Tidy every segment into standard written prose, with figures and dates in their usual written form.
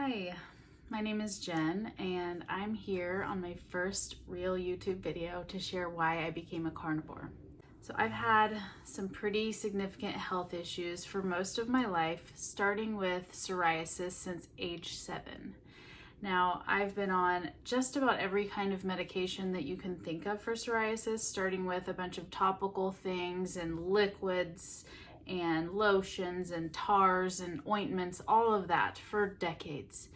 Hi, my name is Jen and I'm here on my first real YouTube video to share why I became a carnivore. So I've had some pretty significant health issues for most of my life, starting with psoriasis since age 7. Now, I've been on just about every kind of medication that you can think of for psoriasis, starting with a bunch of topical things and liquids and lotions and tars and ointments, all of that for decades.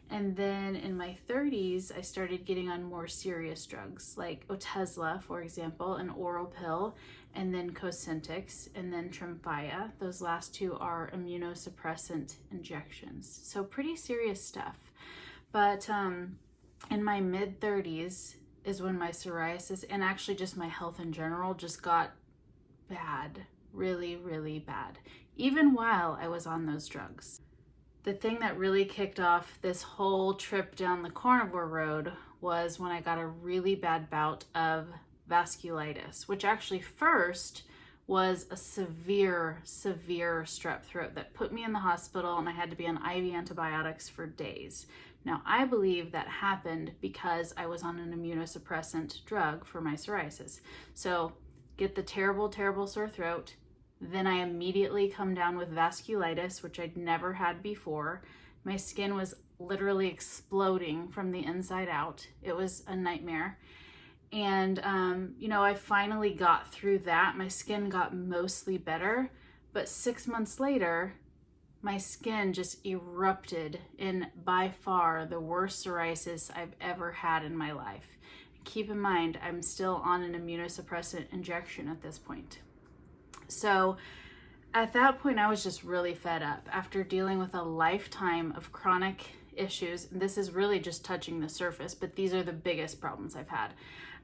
And then in my 30s, I started getting on more serious drugs like Otezla, for example, an oral pill, and then Cosentyx, and then Tremfya. Those last two are immunosuppressant injections. So pretty serious stuff. But in my mid-30s is when my psoriasis, and actually just my health in general, just got bad. Really, really bad, even while I was on those drugs. The thing that really kicked off this whole trip down the carnivore road was when I got a really bad bout of vasculitis, which actually first was a severe strep throat that put me in the hospital and I had to be on IV antibiotics for days. Now, I believe that happened because I was on an immunosuppressant drug for my psoriasis. So get the terrible sore throat. Then I immediately come down with vasculitis, which I'd never had before. My skin was literally exploding from the inside out. It was a nightmare. And, I finally got through that. My skin got mostly better. But 6 months later, my skin just erupted in by far the worst psoriasis I've ever had in my life. Keep in mind, I'm still on an immunosuppressant injection at this point. So at that point, I was just really fed up after dealing with a lifetime of chronic issues. And this is really just touching the surface, but these are the biggest problems I've had.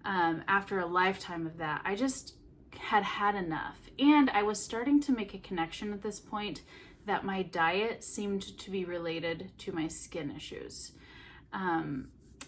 After a lifetime of that, I just had enough. And I was starting to make a connection at this point that my diet seemed to be related to my skin issues.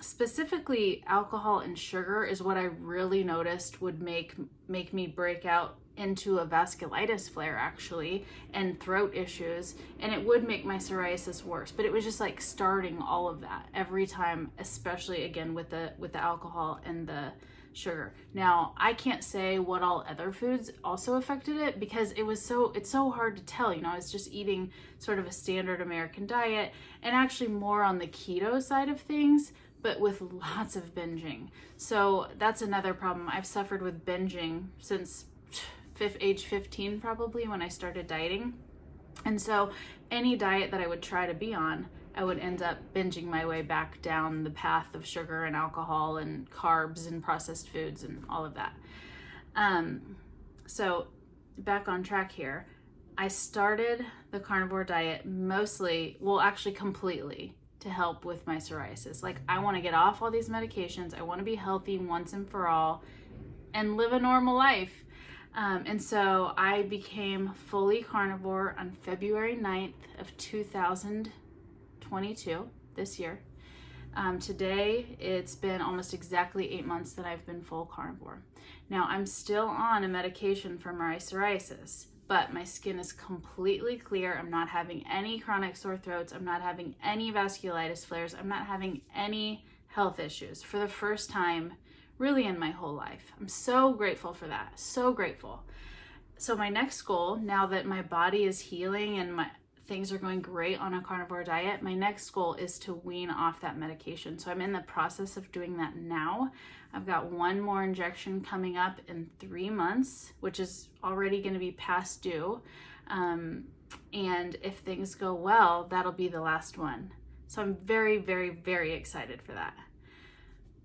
Specifically, alcohol and sugar is what I really noticed would make me break out into a vasculitis flare actually, and throat issues, and it would make my psoriasis worse. But it was just like starting all of that every time, especially again with the alcohol and the sugar. Now, I can't say what all other foods also affected it because it's so hard to tell. I was just eating sort of a standard American diet and actually more on the keto side of things, but with lots of binging. So that's another problem. I've suffered with binging since age 15 probably, when I started dieting. And so any diet that I would try to be on, I would end up binging my way back down the path of sugar and alcohol and carbs and processed foods and all of that. So back on track here, I started the carnivore diet completely to help with my psoriasis. Like, I want to get off all these medications. I want to be healthy once and for all and live a normal life. And so I became fully carnivore on February 9th of 2022, this year. Today, it's been almost exactly 8 months that I've been full carnivore. Now, I'm still on a medication for my psoriasis, but my skin is completely clear. I'm not having any chronic sore throats. I'm not having any vasculitis flares. I'm not having any health issues for the first time really in my whole life. I'm so grateful for that. So grateful. So my next goal, now that my body is healing and my things are going great on a carnivore diet, my next goal is to wean off that medication. So I'm in the process of doing that now. I've got one more injection coming up in 3 months, which is already going to be past due. And if things go well, that'll be the last one. So I'm very, very, very excited for that.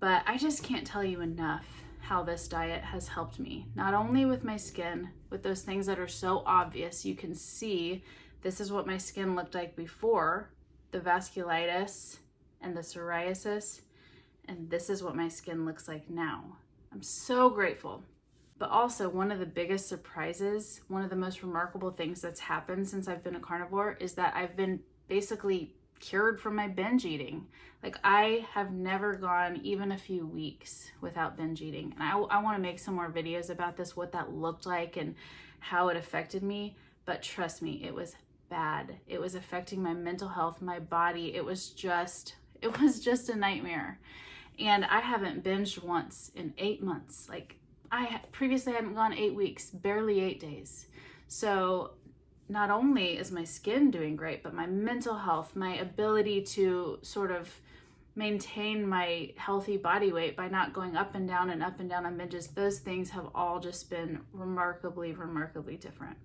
But I just can't tell you enough how this diet has helped me, not only with my skin, with those things that are so obvious. You can see this is what my skin looked like before the vasculitis and the psoriasis, and this is what my skin looks like now. I'm so grateful. But also, one of the biggest surprises, one of the most remarkable things that's happened since I've been a carnivore is that I've been basically cured from my binge eating. Like, I have never gone even a few weeks without binge eating. And I want to make some more videos about this, what that looked like and how it affected me. But trust me, it was bad. It was affecting my mental health, my body. It was just a nightmare. And I haven't binged once in 8 months. Like, previously I hadn't gone 8 weeks, barely 8 days. So not only is my skin doing great, but my mental health, my ability to sort of maintain my healthy body weight by not going up and down on binges, those things have all just been remarkably different.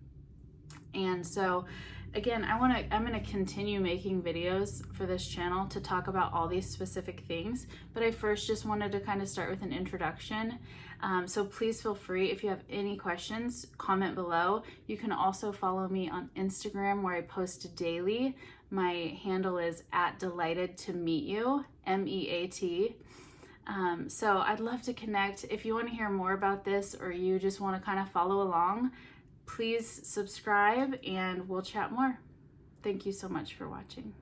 And so again, I'm going to continue making videos for this channel to talk about all these specific things, but I first just wanted to kind of start with an introduction. So please feel free, if you have any questions, comment below. You can also follow me on Instagram, where I post daily. My handle is @delightedtomeetyou, MEAT. So I'd love to connect. If you want to hear more about this, or you just want to kind of follow along, please subscribe and we'll chat more. Thank you so much for watching.